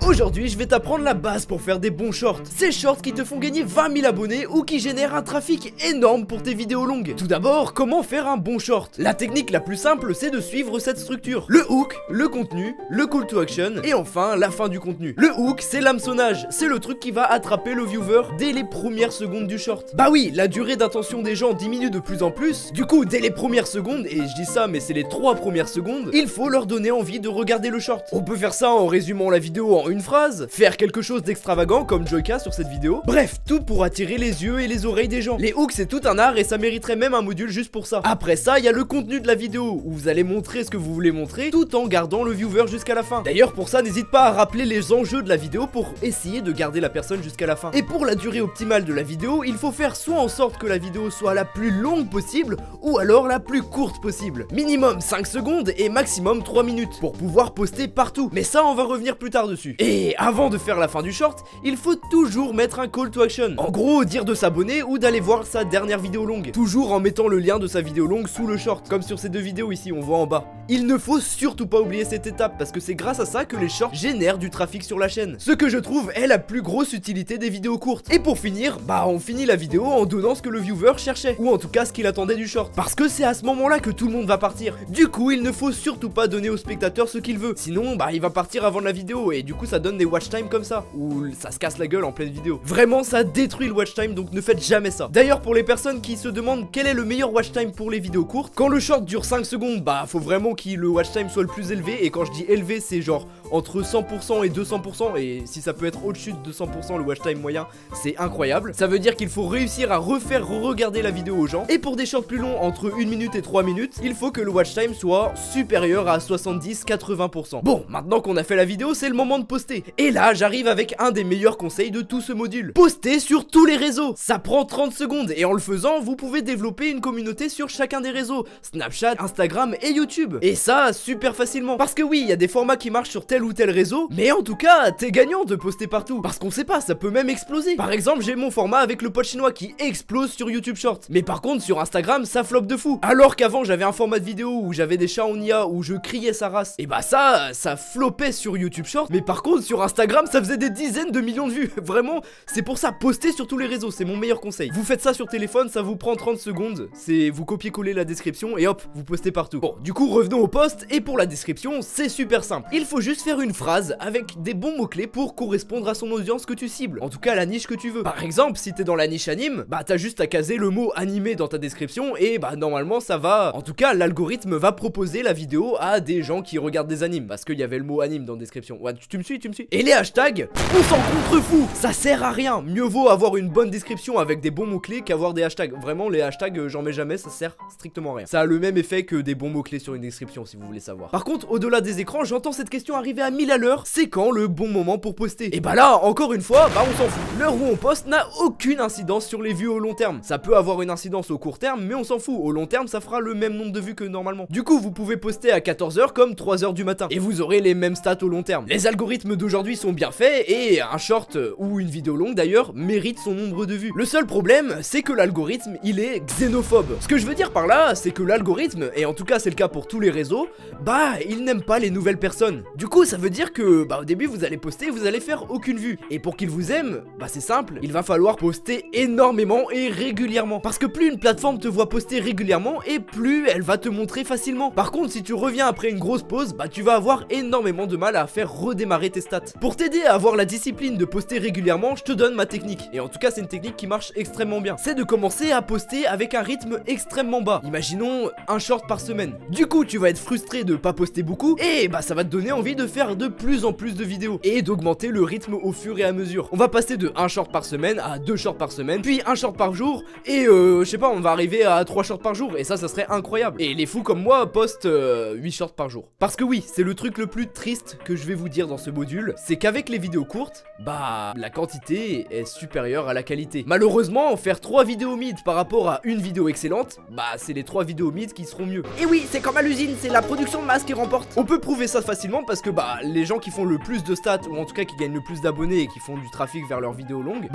Aujourd'hui je vais t'apprendre la base pour faire des bons shorts. Ces shorts qui te font gagner 20 000 abonnés ou qui génèrent un trafic énorme pour tes vidéos longues. Tout d'abord, comment faire un bon short? La technique la plus simple c'est de suivre cette structure. Le hook, le contenu, le call to action et enfin la fin du contenu. Le hook c'est l'hameçonnage, c'est le truc qui va attraper le viewer dès les premières secondes du short. Bah oui, la durée d'attention des gens diminue de plus en plus. Du coup dès les premières secondes, et je dis ça mais c'est les 3 premières secondes, il faut leur donner envie de regarder le short. On peut faire ça en résumant la vidéo en une phrase, faire quelque chose d'extravagant comme Joyka sur cette vidéo. Bref, tout pour attirer les yeux et les oreilles des gens. Les hooks c'est tout un art et ça mériterait même un module juste pour ça. Après ça, il y a le contenu de la vidéo où vous allez montrer ce que vous voulez montrer tout en gardant le viewer jusqu'à la fin. D'ailleurs pour ça, n'hésite pas à rappeler les enjeux de la vidéo pour essayer de garder la personne jusqu'à la fin. Et pour la durée optimale de la vidéo, il faut faire soit en sorte que la vidéo soit la plus longue possible ou alors la plus courte possible. Minimum 5 secondes et maximum 3 minutes pour pouvoir poster partout. Mais ça, on va revenir plus tard dessus. Et avant de faire la fin du short, il faut toujours mettre un call to action. En gros, dire de s'abonner ou d'aller voir sa dernière vidéo longue. Toujours en mettant le lien de sa vidéo longue sous le short, comme sur ces deux vidéos ici, on voit en bas. Il ne faut surtout pas oublier cette étape parce que c'est grâce à ça que les shorts génèrent du trafic sur la chaîne. Ce que je trouve est la plus grosse utilité des vidéos courtes. Et pour finir, bah on finit la vidéo en donnant ce que le viewer cherchait, ou en tout cas ce qu'il attendait du short. Parce que c'est à ce moment-là que tout le monde va partir. Du coup, il ne faut surtout pas donner au spectateur ce qu'il veut. Sinon, bah il va partir avant la vidéo et du coup ça donne des watch time comme ça, ou ça se casse la gueule en pleine vidéo. Vraiment, ça détruit le watch time, donc ne faites jamais ça. D'ailleurs, pour les personnes qui se demandent quel est le meilleur watch time pour les vidéos courtes, quand le short dure 5 secondes, bah faut vraiment que le watch time soit le plus élevé. Et quand je dis élevé, c'est genre entre 100% et 200%, et si ça peut être au-dessus de 200% le watch time moyen, c'est incroyable. Ça veut dire qu'il faut réussir à refaire regarder la vidéo aux gens. Et pour des shorts plus longs, entre 1 minute et 3 minutes, il faut que le watch time soit supérieur à 70-80%. Bon, maintenant qu'on a fait la vidéo, c'est le moment de poster. Et là, j'arrive avec un des meilleurs conseils de tout ce module. Postez sur tous les réseaux. Ça prend 30 secondes et en le faisant, vous pouvez développer une communauté sur chacun des réseaux, Snapchat, Instagram et YouTube. Et ça, super facilement. Parce que oui, il y a des formats qui marchent sur tel ou tel réseau, mais en tout cas, t'es gagnant de poster partout. Parce qu'on sait pas, ça peut même exploser. Par exemple, j'ai mon format avec le pote chinois qui explose sur YouTube Short. Mais par contre, sur Instagram, ça floppe de fou. Alors qu'avant, j'avais un format de vidéo où j'avais des chats en IA, où je criais sa race. Et bah ça floppait sur YouTube Short. Mais par contre, sur Instagram, ça faisait des dizaines de millions de vues. Vraiment, c'est pour ça, postez sur tous les réseaux, c'est mon meilleur conseil. Vous faites ça sur téléphone, ça vous prend 30 secondes. C'est vous copiez-coller la description et hop, vous postez partout. Bon, du coup, revenons au post. Et pour la description, c'est super simple. Il faut juste faire une phrase avec des bons mots-clés pour correspondre à son audience que tu cibles. En tout cas, la niche que tu veux. Par exemple, si t'es dans la niche anime, bah t'as juste à caser le mot animé dans ta description et bah normalement ça va. En tout cas, l'algorithme va proposer la vidéo à des gens qui regardent des animes parce qu'il y avait le mot anime dans la description. Ouais, tu me suis? Et les hashtags, on s'en contrefout. Ça sert à rien. Mieux vaut avoir une bonne description avec des bons mots-clés qu'avoir des hashtags. Vraiment, les hashtags, j'en mets jamais, ça sert strictement à rien. Ça a le même effet que des bons mots-clés sur une description si vous voulez savoir. Par contre, au-delà des écrans, j'entends cette question arriver à 1000 à l'heure. C'est quand le bon moment pour poster? Et bah là, encore une fois, bah on s'en fout. L'heure où on poste n'a aucune incidence sur les vues au long terme. Ça peut avoir une incidence au court terme, mais on s'en fout. Au long terme, ça fera le même nombre de vues que normalement. Du coup, vous pouvez poster à 14h comme 3h du matin. Et vous aurez les mêmes stats au long terme. Les algorithmes d'aujourd'hui sont bien faits et un short ou une vidéo longue d'ailleurs mérite son nombre de vues. Le seul problème, c'est que l'algorithme, il est xénophobe. Ce que je veux dire par là, c'est que l'algorithme, et en tout cas c'est le cas pour tous les réseaux, bah il n'aime pas les nouvelles personnes. Du coup, ça veut dire que bah au début vous allez poster, vous allez faire aucune vue. Et pour qu'il vous aime, bah c'est simple, il va falloir poster énormément et régulièrement. Parce que plus une plateforme te voit poster régulièrement et plus elle va te montrer facilement. Par contre, si tu reviens après une grosse pause, bah tu vas avoir énormément de mal à faire redémarrer tes stats. Pour t'aider à avoir la discipline de poster régulièrement, je te donne ma technique. Et en tout cas, c'est une technique qui marche extrêmement bien. C'est de commencer à poster avec un rythme extrêmement bas. Imaginons un short par semaine. Du coup, tu vas être frustré de pas poster beaucoup et bah ça va te donner envie de faire de plus en plus de vidéos et d'augmenter le rythme au fur et à mesure. On va passer de 1 short par semaine à 2 shorts par semaine, puis 1 short par jour et je sais pas, on va arriver à 3 shorts par jour et ça serait incroyable. Et les fous comme moi postent 8 shorts par jour. Parce que oui, c'est le truc le plus triste que je vais vous dire dans ce module, c'est qu'avec les vidéos courtes, bah la quantité est supérieure à la qualité. Malheureusement, faire 3 vidéos mid par rapport à une vidéo excellente, bah c'est les 3 vidéos mid qui seront mieux. Et oui, c'est comme à l'usine, c'est la production de masse qui remporte. On peut prouver ça facilement parce que bah les gens qui font le plus de stats, ou en tout cas qui gagnent le plus d'abonnés et qui font du trafic vers leurs vidéos longues,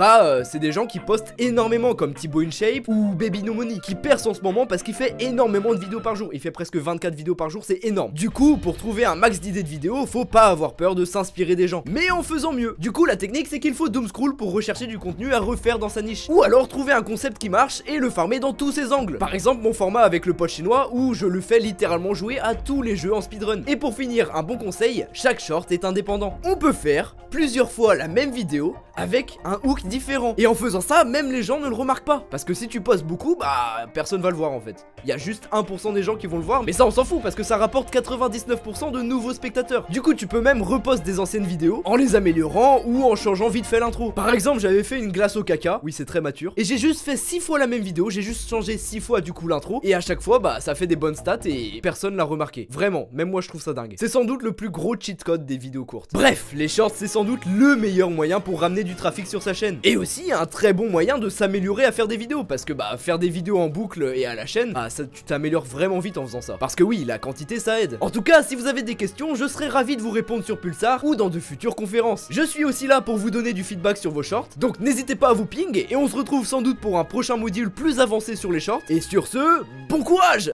c'est des gens qui postent énormément, comme Thibaut InShape ou Baby No Money, qui perce en ce moment parce qu'il fait énormément de vidéos par jour. Il fait presque 24 vidéos par jour, c'est énorme. Du coup, pour trouver un max d'idées de vidéos, faut pas avoir peur de s'inspirer des gens, mais en faisant mieux. Du coup, la technique, c'est qu'il faut doomscroll pour rechercher du contenu à refaire dans sa niche, ou alors trouver un concept qui marche et le farmer dans tous ses angles. Par exemple, mon format avec le pote chinois, où je le fais littéralement jouer à tous les jeux en speedrun. Et pour finir, un bon conseil, chaque short est indépendant. On peut faire plusieurs fois la même vidéo avec un hook différent. Et en faisant ça, même les gens ne le remarquent pas. Parce que si tu postes beaucoup, personne va le voir en fait. Il y a juste 1% des gens qui vont le voir, mais ça on s'en fout parce que ça rapporte 99% de nouveaux spectateurs. Du coup, tu peux même reposter des anciennes vidéos en les améliorant ou en changeant vite fait l'intro. Par exemple, j'avais fait une glace au caca, oui c'est très mature, et j'ai juste fait 6 fois la même vidéo, j'ai juste changé 6 fois du coup l'intro, et à chaque fois ça fait des bonnes stats et personne l'a remarqué. Vraiment, même moi je trouve ça dingue. C'est sans doute le plus gros cheat code des vidéos courtes. Bref, les shorts c'est sans doute le meilleur moyen pour ramener du trafic sur sa chaîne. Et aussi un très bon moyen de s'améliorer à faire des vidéos, parce que faire des vidéos en boucle et à la chaîne, tu t'améliores vraiment vite en faisant ça. Parce que oui, la quantité ça aide. En tout cas, si vous avez des questions, je serai ravi de vous répondre sur Pulsar ou dans de futures conférences. Je suis aussi là pour vous donner du feedback sur vos shorts, donc n'hésitez pas à vous ping et on se retrouve sans doute pour un prochain module plus avancé sur les shorts. Et sur ce, bon courage!